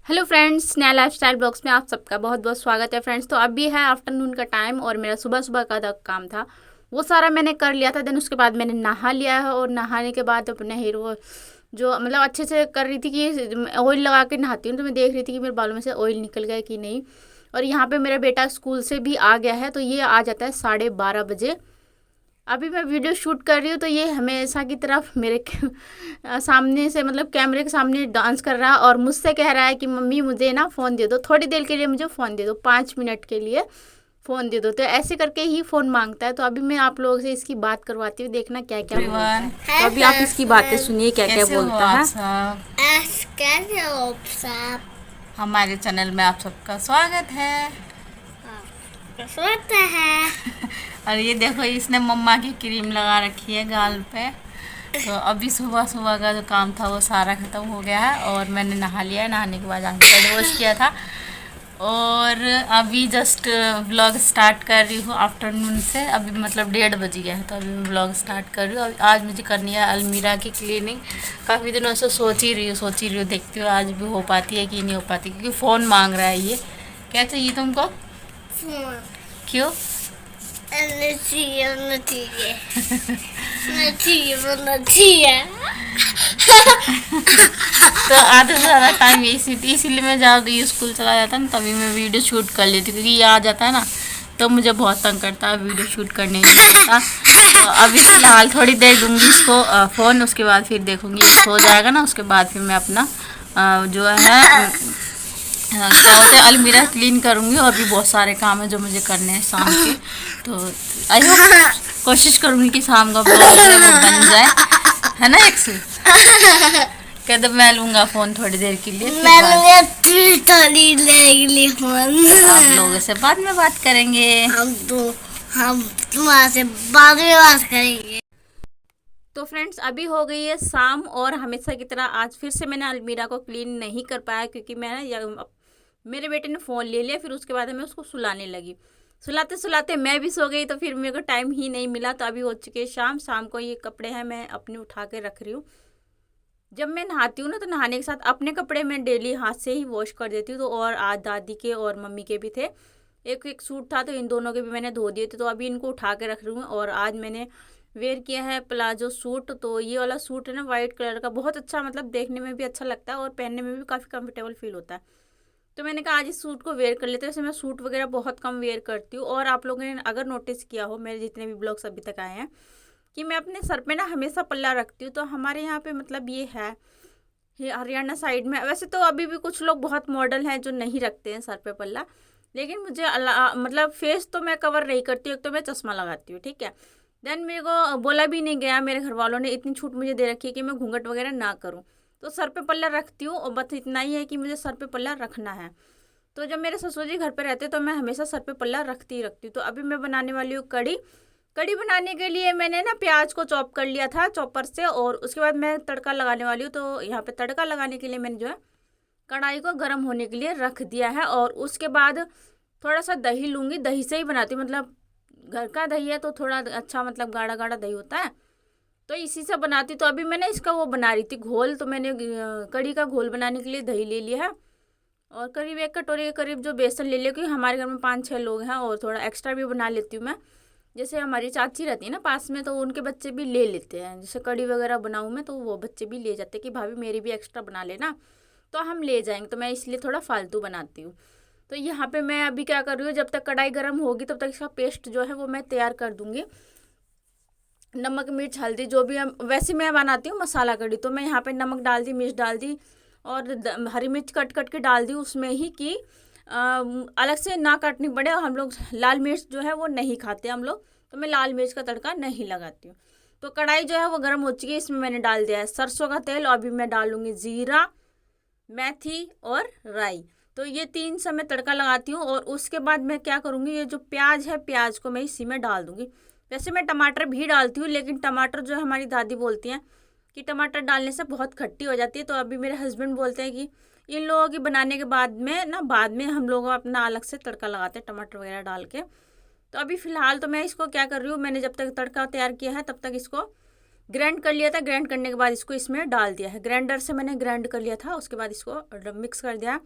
Hello friends, नया lifestyle blogs में आप सबका बहुत बहुत स्वागत है फ्रेंड्स। तो अभी है आफ्टरनून का टाइम और मेरा सुबह सुबह का काम था वो सारा मैंने कर लिया था। देन उसके बाद मैंने नहा लिया है और नहाने के बाद अपने हेयर वो जो मतलब अच्छे से कर रही थी कि ऑयल लगा के नहाती हूँ, तो मैं देख रही थी कि मेरे बालों में से ऑयल निकल गया कि नहीं। और यहाँ पे मेरा बेटा स्कूल से भी आ गया है, तो ये आ जाता है 12:30 बजे। अभी मैं वीडियो शूट कर रही हूँ तो ये हमेशा की तरफ मेरे सामने से मतलब कैमरे के सामने डांस कर रहा है और मुझसे कह रहा है कि मम्मी मुझे ना फ़ोन दे दो, थोड़ी देर के लिए मुझे फ़ोन दे दो, 5 मिनट के लिए फ़ोन दे दो। तो ऐसे करके ही फ़ोन मांगता है। तो अभी मैं आप लोगों से इसकी बात करवाती हूँ, देखना क्या क्या बोलता है। तो अभी आप इसकी बातें सुनिए क्या क्या बोलता है। कैसे हो आप सब? हमारे चैनल में आप सबका स्वागत है। स्वागत है। और ये देखो, इसने मम्मा की क्रीम लगा रखी है गाल पे। तो अभी सुबह सुबह का जो काम था वो सारा ख़त्म हो गया है और मैंने नहा लिया है। नहाने के बाद आके हेड वॉश किया था और अभी जस्ट व्लॉग स्टार्ट कर रही हूँ आफ्टरनून से। अभी मतलब 1:30 बज गया है, तो अभी मैं व्लॉग स्टार्ट कर रही हूँ। आज मुझे करनी है अलमीरा की क्लीनिंग। काफ़ी दिनों से सोच ही रही हूँ, देखती हूँ आज भी हो पाती है कि नहीं हो पाती, क्योंकि फ़ोन मांग रहा है। ये क्या चाहिए तुमको? फोन क्यों? तो आधे से ज़्यादा टाइम इसीलिए मैं ज़्यादा ये स्कूल चला जाता है ना, तभी मैं वीडियो शूट कर लेती हूँ, क्योंकि ये आ जाता है ना तो मुझे बहुत तंग करता है, वीडियो शूट करने नहीं देता। तो अभी फ़िलहाल थोड़ी देर दूंगी इसको फ़ोन, उसके बाद फिर देखूंगी सो जाएगा ना, उसके बाद फिर मैं अपना जो है क्या बोलते हैं अलमीरा क्लीन करूँगी। और भी बहुत सारे काम है जो मुझे करने हैं शाम के। तो आई होप कोशिश करूँगी कि शाम का ब्लॉग जो है वो बन जाए, है ना। एक से कहते मैं लूँगा फ़ोन थोड़ी देर के लिए, आप लोगों से बाद में बात करेंगे। हम तुम्हारे से बाद में बात करेंगे। तो फ्रेंड्स अभी हो गई है शाम और हमेशा की तरह आज फिर से मैंने अलमीरा को क्लीन नहीं कर पाया, क्योंकि मैं मेरे बेटे ने फ़ोन ले लिया। फिर उसके बाद मैं उसको सुलाने लगी, सुलाते सुलाते मैं भी सो गई, तो फिर मेरे को टाइम ही नहीं मिला। तो अभी हो चुकी है शाम। शाम को ये कपड़े हैं मैं अपने उठा के रख रही हूँ। जब मैं नहाती हूँ ना, तो नहाने के साथ अपने कपड़े मैं डेली हाथ से ही वॉश कर देती हूँ। तो और आज दादी के और मम्मी के भी थे, एक एक सूट था, तो इन दोनों के भी मैंने धो दिए थे। तो अभी इनको उठा के रख रही हूँ। और आज मैंने वेयर किया है प्लाजो सूट। तो ये वाला सूट है ना वाइट कलर का, बहुत अच्छा, मतलब देखने में भी अच्छा लगता है और पहनने में भी काफ़ी कंफर्टेबल फील होता है। तो मैंने कहा आज इस सूट को वेयर कर लेते हैं। वैसे मैं सूट वगैरह बहुत कम वेयर करती हूँ। और आप लोगों ने अगर नोटिस किया हो, मेरे जितने भी ब्लॉग्स अभी तक आए हैं, कि मैं अपने सर पे ना हमेशा पल्ला रखती हूँ। तो हमारे यहाँ पे मतलब ये हरियाणा साइड में, वैसे तो अभी भी कुछ लोग बहुत मॉडल हैं जो नहीं रखते हैं सर पे पल्ला, लेकिन मुझे मतलब फेस तो मैं कवर नहीं करती हूँ। एक तो मैं चश्मा लगाती हूँ, ठीक है। देन मेरे को बोला भी नहीं गया, मेरे घर वालों ने इतनी छूट मुझे दे रखी है कि मैं घूंघट वगैरह ना करूँ। तो सर पे पल्ला रखती हूँ और बस इतना ही है कि मुझे सर पे पल्ला रखना है। तो जब मेरे ससुर जी घर पे रहते तो मैं हमेशा सर पे पल्ला रखती ही रखती हूँ। तो अभी मैं बनाने वाली हूँ कड़ी। कड़ी बनाने के लिए मैंने ना प्याज को चॉप कर लिया था चॉपर से, और उसके बाद मैं तड़का लगाने वाली हूँ। तो यहाँ पे तड़का लगाने के लिए मैंने जो है कढ़ाई को गर्म होने के लिए रख दिया है। और उसके बाद थोड़ा सा दही लूँगी, दही से ही बनाती हूँ, मतलब घर का दही है तो थोड़ा अच्छा, मतलब गाढ़ा गाढ़ा दही होता है, तो इसी से बनाती। तो अभी मैंने इसका वो बना रही थी घोल। तो मैंने कड़ी का घोल बनाने के लिए दही ले लिया है और करीब 1 कटोरी के करीब जो बेसन ले लिया, क्योंकि हमारे घर में 5-6 लोग हैं और थोड़ा एक्स्ट्रा भी बना लेती हूँ मैं। जैसे हमारी चाची रहती है ना पास में, तो उनके बच्चे भी ले लेते हैं। जैसे कड़ी वगैरह बनाऊँ मैं तो वो बच्चे भी ले जाते हैं कि भाभी मेरी भी एक्स्ट्रा बना लेना, तो हम ले जाएंगे। तो मैं इसलिए थोड़ा फालतू बनाती हूँ। तो यहाँ पे मैं अभी क्या कर रही हूँ, जब तक कढ़ाई गर्म होगी तब तक इसका पेस्ट जो है वो मैं तैयार कर दूँगी। नमक मिर्च हल्दी जो भी हम वैसे मैं बनाती हूँ मसाला कड़ी, तो मैं यहाँ पे नमक डाल दी, मिर्च डाल दी और हरी मिर्च कट कट के डाल दी उसमें ही, कि अलग से ना काटनी पड़े। और हम लोग लाल मिर्च जो है वो नहीं खाते हम लोग, तो मैं लाल मिर्च का तड़का नहीं लगाती हूँ। तो कढ़ाई जो है वो गर्म हो चुकी है, इसमें मैंने डाल दिया है सरसों का तेल और अभी मैं डालूँगी ज़ीरा, मेथी और राई। तो ये 3 से मैं तड़का लगाती हूँ। और उसके बाद मैं क्या करूँगी, ये जो प्याज है प्याज को मैं इसी में डाल दूँगी। वैसे मैं टमाटर भी डालती हूँ, लेकिन टमाटर जो है हमारी दादी बोलती हैं कि टमाटर डालने से बहुत खट्टी हो जाती है। तो अभी मेरे हस्बैंड बोलते हैं कि इन लोगों की बनाने के बाद में ना, बाद में हम लोग अपना अलग से तड़का लगाते हैं टमाटर वगैरह डाल के। तो अभी फ़िलहाल तो मैं इसको क्या कर रही हूँ, मैंने जब तक तड़का तैयार किया है तब तक इसको ग्राइंड कर लिया था। ग्राइंड करने के बाद इसको इसमें डाल दिया है, ग्राइंडर से मैंने ग्राइंड कर लिया था। उसके बाद इसको मिक्स कर दिया।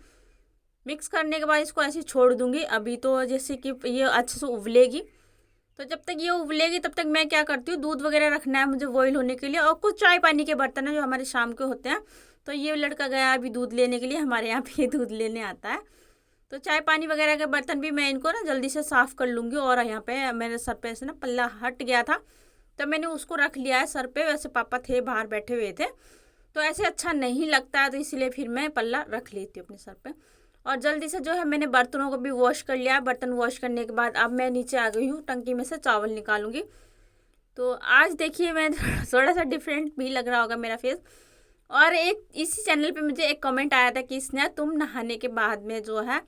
मिक्स करने के बाद इसको ऐसे छोड़ दूंगी। अभी तो जैसे कि ये अच्छे से उबलेगी, तो जब तक ये उबलेगी तब तक मैं क्या करती हूँ, दूध वगैरह रखना है मुझे बॉईल होने के लिए। और कुछ चाय पानी के बर्तन है जो हमारे शाम के होते हैं। तो ये लड़का गया अभी दूध लेने के लिए, हमारे यहाँ पे दूध लेने आता है। तो चाय पानी वगैरह के बर्तन भी मैं इनको ना जल्दी से साफ़ कर लूँगी। और यहाँ पे मेरे सर पे से ना पल्ला हट गया था, तो मैंने उसको रख लिया है सर पे। वैसे पापा थे बाहर बैठे हुए थे, तो ऐसे अच्छा नहीं लगता है, तो इसलिए फिर मैं पल्ला रख लेती हूँ अपने सर पे। और जल्दी से जो है मैंने बर्तनों को भी वॉश कर लिया। बर्तन वॉश करने के बाद अब मैं नीचे आ गई हूँ, टंकी में से चावल निकालूंगी। तो आज देखिए मैं थोड़ा सा डिफरेंट भी लग रहा होगा मेरा फेस। और एक इसी चैनल पे मुझे एक कमेंट आया था कि स्नेहा तुम नहाने के बाद में जो है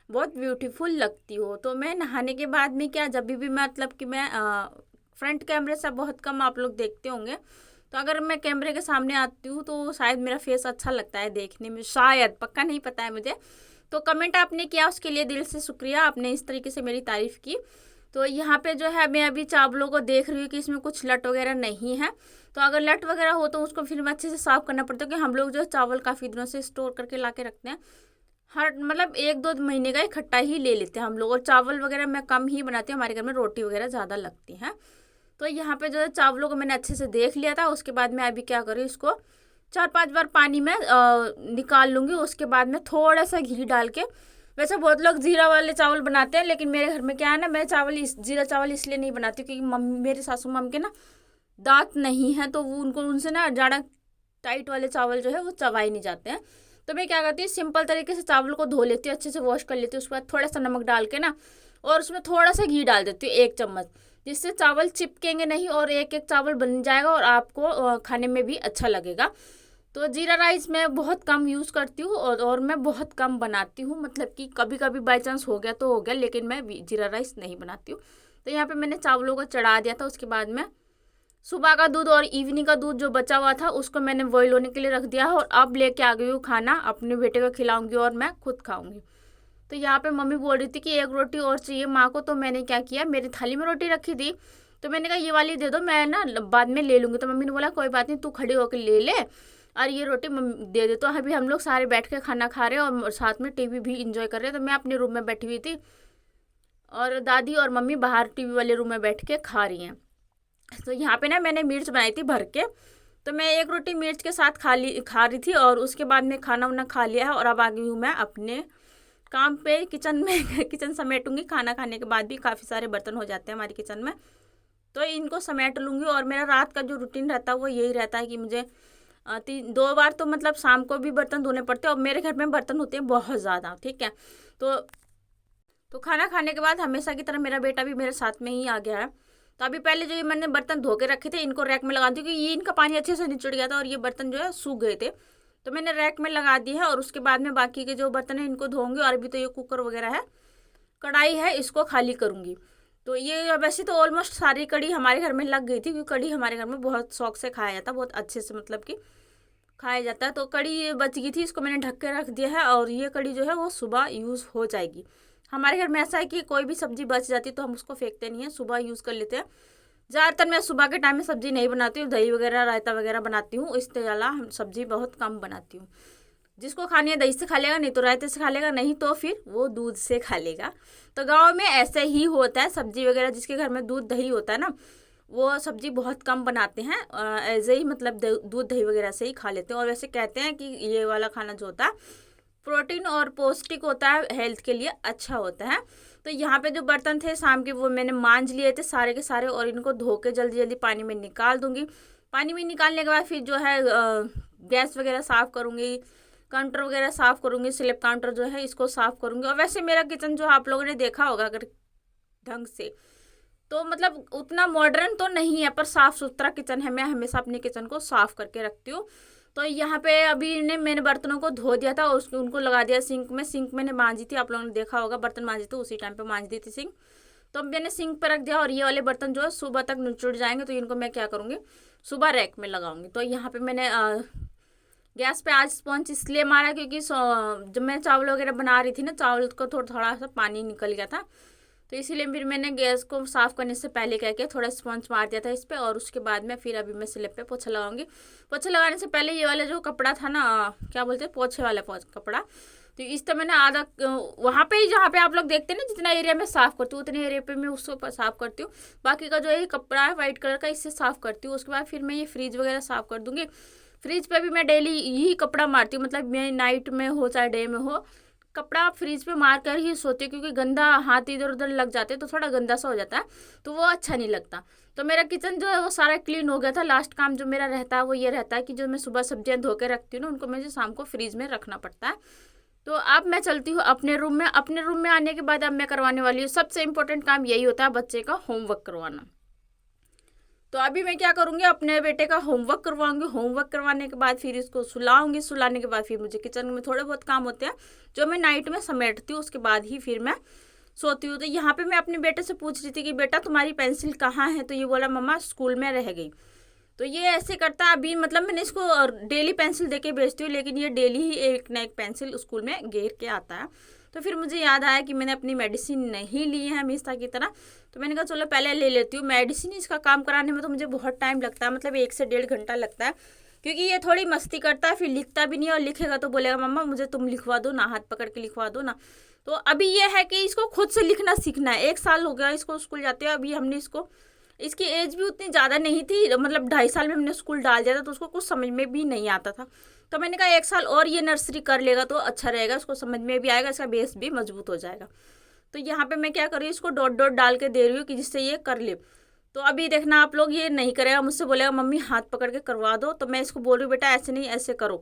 बहुत ब्यूटीफुल लगती हो। तो मैं नहाने के बाद में क्या, जब भी मतलब कि मैं फ्रंट कैमरे से बहुत कम आप लोग देखते होंगे, तो अगर मैं कैमरे के सामने आती हूँ तो शायद मेरा फेस अच्छा लगता है देखने में, शायद, पक्का नहीं पता है मुझे। तो कमेंट आपने किया उसके लिए दिल से शुक्रिया, आपने इस तरीके से मेरी तारीफ़ की। तो यहाँ पे जो है मैं अभी चावलों को देख रही हूँ कि इसमें कुछ लट वगैरह नहीं है। तो अगर लट वगैरह हो तो उसको फिर मैं अच्छे से साफ़ करना पड़ता है, क्योंकि हम लोग जो चावल काफ़ी दिनों से स्टोर करके ला के रखते हैं। हर मतलब 1-2 महीने का इकट्ठा ही ले लेते हैं हम लोग। और चावल वगैरह मैं कम ही बनाती हूँ, हमारे घर में रोटी वगैरह ज़्यादा लगती है। तो यहाँ पे जो है चावलों को मैंने अच्छे से देख लिया था। उसके बाद मैं अभी क्या करूँ, इसको 4-5 बार पानी में निकाल लूँगी। उसके बाद में थोड़ा सा घी डाल के, वैसे बहुत लोग जीरा वाले चावल बनाते हैं, लेकिन मेरे घर में क्या है ना, मैं जीरा चावल इसलिए नहीं बनाती क्योंकि मम्मी, मेरे सासू मम्मी के ना दांत नहीं है, तो वो उनसे ना ज़्यादा टाइट वाले चावल जो है वो चबाए नहीं जाते हैं। तो मैं क्या करती हूँ, सिंपल तरीके से चावल को धो लेती हूँ, अच्छे से वॉश कर लेती हूँ। उसके बाद थोड़ा सा नमक डाल के ना, और उसमें थोड़ा सा घी डाल देती हूँ 1 चम्मच, जिससे चावल चिपकेंगे नहीं और एक एक चावल बन जाएगा और आपको खाने में भी अच्छा लगेगा। तो जीरा राइस मैं बहुत कम यूज़ करती हूँ और मैं बहुत कम बनाती हूँ, मतलब कि कभी कभी बाई चांस हो गया तो हो गया, लेकिन मैं जीरा राइस नहीं बनाती हूँ। तो यहाँ पे मैंने चावलों को चढ़ा दिया था। उसके बाद में सुबह का दूध और इवनिंग का दूध जो बचा हुआ था उसको मैंने बॉईल होने के लिए रख दिया है। और अब लेके आ गई हूँ खाना, अपने बेटे को खिलाऊंगी और मैं खुद खाऊंगी। तो यहाँ पे मम्मी बोल रही थी कि 1 रोटी और चाहिए माँ को, तो मैंने क्या किया, मेरी थाली में रोटी रखी थी, तो मैंने कहा ये वाली दे दो, मैं ना बाद में ले लूँगी। तो मम्मी ने बोला कोई बात नहीं, तू खड़ी होकर ले ले और ये रोटी दे दे। तो अभी हम लोग सारे बैठ के खाना खा रहे हैं और साथ में टीवी भी इंजॉय कर रहे हैं। तो मैं अपने रूम में बैठी हुई थी और दादी और मम्मी बाहर टीवी वाले रूम में बैठ के खा रही हैं। तो यहाँ पे ना मैंने मिर्च बनाई थी भर के, तो मैं 1 रोटी मिर्च के साथ खा रही थी। और उसके बाद में खाना वाना खा लिया है और अब आ गई हूँ मैं अपने काम पे, किचन में किचन समेटूंगी। खाना खाने के बाद भी काफ़ी सारे बर्तन हो जाते हैं हमारे किचन में, तो इनको समेट लूँगी। और मेरा रात का जो रूटीन रहता है वो यही रहता है कि मुझे 2 बार तो मतलब शाम को भी बर्तन धोने पड़ते हैं। और मेरे घर में बर्तन होते हैं बहुत ज़्यादा, ठीक है। तो खाना खाने के बाद हमेशा की तरह मेरा बेटा भी मेरे साथ में ही आ गया है। तो अभी पहले जो ये मैंने बर्तन धो के रखे थे इनको रैक में लगा दी, क्योंकि ये इनका पानी अच्छे से निचड़ गया था और ये बर्तन जो है सूख गए थे, तो मैंने रैक में लगा दी है। और उसके बाद में बाकी के जो बर्तन हैं इनको धोऊंगी। और अभी तो ये कुकर वगैरह है, कढ़ाई है, इसको खाली करूँगी। तो ये वैसे तो ऑलमोस्ट सारी कढ़ी हमारे घर में लग गई थी, क्योंकि कढ़ी हमारे घर में बहुत शौक से खाया जाता है, बहुत अच्छे से मतलब कि खाया जाता है। तो कढ़ी बच गई थी, इसको मैंने ढक के रख दिया है। और ये कढ़ी जो है वो सुबह यूज़ हो जाएगी। हमारे घर में ऐसा है कि कोई भी सब्ज़ी बच जाती है तो हम उसको फेंकते नहीं हैं, सुबह यूज़ कर लेते हैं। ज़्यादातर मैं सुबह के टाइम में सब्ज़ी नहीं बनाती हूँ, दही वगैरह रायता वगैरह बनाती हूँ। इसके अलावा सब्ज़ी बहुत कम बनाती हूँ। जिसको खानी है दही से खा लेगा, नहीं तो रायते से खा लेगा, नहीं तो फिर वो दूध से खा लेगा। तो गाँव में ऐसे ही होता है, सब्ज़ी वगैरह जिसके घर में दूध दही होता है ना, वो सब्ज़ी बहुत कम बनाते हैं, ऐसे ही मतलब दूध दही वगैरह से ही खा लेते हैं। और वैसे कहते हैं कि ये वाला खाना जो होता है प्रोटीन और पौष्टिक होता है, हेल्थ के लिए अच्छा होता है। तो यहाँ पे जो बर्तन थे शाम के वो मैंने मांज लिए थे सारे के सारे, और इनको धो के जल्दी जल्दी पानी में निकाल दूँगी। पानी में निकालने के बाद फिर जो है गैस वगैरह साफ़ करूँगी, काउंटर वगैरह साफ़ करूँगी, स्लैब काउंटर जो है इसको साफ़ करूँगी। और वैसे मेरा किचन जो आप लोगों ने देखा होगा अगर ढंग से, तो मतलब उतना मॉडर्न तो नहीं है, पर साफ़ सुथरा किचन है। मैं हमेशा अपने किचन को साफ़ करके रखती हूँ। तो यहाँ पे अभी मैंने बर्तनों को धो दिया था और उनको लगा दिया सिंक में। सिंक मैंने मांजी थी, आप लोगों ने देखा होगा, बर्तन मांजी थी उसी टाइम पे मांज दी थी सिंक। तो अब मैंने सिंक पर रख दिया। और ये वाले बर्तन जो है सुबह तक निचुड़ जाएंगे, तो इनको मैं क्या करूँगी, सुबह रैक में लगाऊंगी। तो यहाँ पे मैंने गैस पे आज स्पॉन्ज इसलिए मारा क्योंकि जब मैं चावल वगैरह बना रही थी ना, चावल को थोड़ा सा पानी निकल गया था, तो इसीलिए फिर मैंने गैस को साफ़ करने से पहले क्या किया, थोड़ा स्पंज मार दिया था इस पर, और उसके बाद में फिर अभी मैं स्लैब पे पोछा लगाऊंगी। पोछा लगाने से पहले ये वाला जो कपड़ा था ना, क्या बोलते हैं, पोछे वाला कपड़ा, तो इस तरह मैंने आधा वहाँ पे ही जहाँ पे आप लोग देखते हैं ना, जितना एरिया मैं साफ़ करती हूँ उतने एरिया पे मैं उसको साफ़ करती हूँ। बाकी का जो ये कपड़ा है वाइट कलर का, इससे साफ़ करती हूँ। उसके बाद फिर मैं ये फ्रिज वगैरह साफ़ कर दूँगी। फ्रिज पे भी मैं डेली यही कपड़ा मारती हूँ, मतलब मैं नाइट में हो चाहे डे में हो, कपड़ा फ्रिज पे मार कर ही सोती हूँ, क्योंकि गंदा हाथ इधर उधर लग जाते तो थोड़ा गंदा सा हो जाता है, तो वो अच्छा नहीं लगता। तो मेरा किचन जो है वो सारा क्लीन हो गया था। लास्ट काम जो मेरा रहता है वो ये रहता है कि जो मैं सुबह सब्जियां धो के रखती हूँ ना, उनको मुझे शाम को फ्रिज में रखना पड़ता है। तो अब मैं चलती हूँ अपने रूम में। अपने रूम में आने के बाद अब मैं करवाने वाली हूँ, सबसे इम्पोर्टेंट काम यही होता है, बच्चे का होमवर्क करवाना। तो अभी मैं क्या करूँगी, अपने बेटे का होमवर्क करवाऊंगी। होमवर्क करवाने के बाद फिर इसको सुलाऊंगी। सुलाने के बाद फिर मुझे किचन में थोड़े बहुत काम होते हैं जो मैं नाइट में समेटती हूँ, उसके बाद ही फिर मैं सोती हूँ। तो यहाँ पे मैं अपने बेटे से पूछ रही थी कि बेटा तुम्हारी पेंसिल कहाँ है, तो ये बोला मम्मा स्कूल में रह गई। तो ये ऐसे करता है अभी, मतलब मैंने इसको डेली पेंसिल दे के भेजती हूँ, लेकिन ये डेली ही एक ना एक पेंसिल स्कूल में घेर के आता है। तो फिर मुझे याद आया कि मैंने अपनी मेडिसिन नहीं ली है हमेशा की तरह, तो मैंने कहा चलो पहले ले लेती हूँ मेडिसिन। इसका काम कराने में तो मुझे बहुत टाइम लगता है, मतलब 1 से 1.5 घंटा लगता है, क्योंकि ये थोड़ी मस्ती करता है, फिर लिखता भी नहीं है, और लिखेगा तो बोलेगा मम्मा मुझे तुम लिखवा दो ना, हाथ पकड़ के लिखवा दो ना। तो अभी ये है कि इसको खुद से लिखना सीखना है। 1 साल हो गया इसको स्कूल जाते हुए। अभी हमने इसकी एज भी उतनी ज़्यादा नहीं थी, मतलब 2.5 साल में हमने स्कूल डाल दिया था, तो उसको कुछ समझ में भी नहीं आता था। तो मैंने कहा 1 साल और ये नर्सरी कर लेगा तो अच्छा रहेगा, उसको समझ में भी आएगा, इसका बेस भी मजबूत हो जाएगा। तो यहाँ पे मैं क्या कर रही हूँ, इसको डॉट डॉट डाल के दे रही हूँ कि जिससे ये कर ले। तो अभी देखना आप लोग, ये नहीं करेगा, मुझसे बोलेगा मम्मी हाथ पकड़ के करवा दो। तो मैं इसको बोल रही हूँ बेटा ऐसे नहीं ऐसे करो,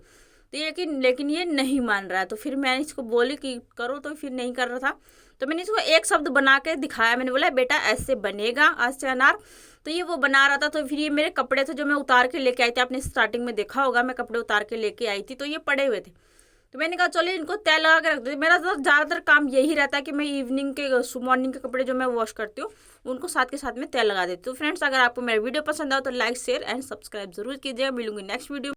तो लेकिन ये नहीं मान रहा है। तो फिर मैंने इसको बोली कि करो, तो फिर नहीं कर रहा था। तो मैंने इसको एक शब्द बना के दिखाया, मैंने बोला बेटा ऐसे बनेगा आज से अनार। तो ये वो बना रहा था। तो फिर ये मेरे कपड़े थे जो मैं उतार के लेके आई थी, आपने स्टार्टिंग में देखा होगा मैं कपड़े उतार के लेके आई थी, तो ये पड़े हुए थे। तो मैंने कहा चलो इनको तय लगा के रख दो। मेरा तो ज़्यादातर काम यही रहता है कि मैं मॉर्निंग के कपड़े जो मैं वॉश करती हूँ उनको साथ के साथ में तय लगा देती हूँ। तो फ्रेंड्स, अगर आपको मेरा वीडियो पसंद आए तो लाइक शेयर एंड सब्सक्राइब जरूर कीजिएगा। मिलूंगी नेक्स्ट वीडियो।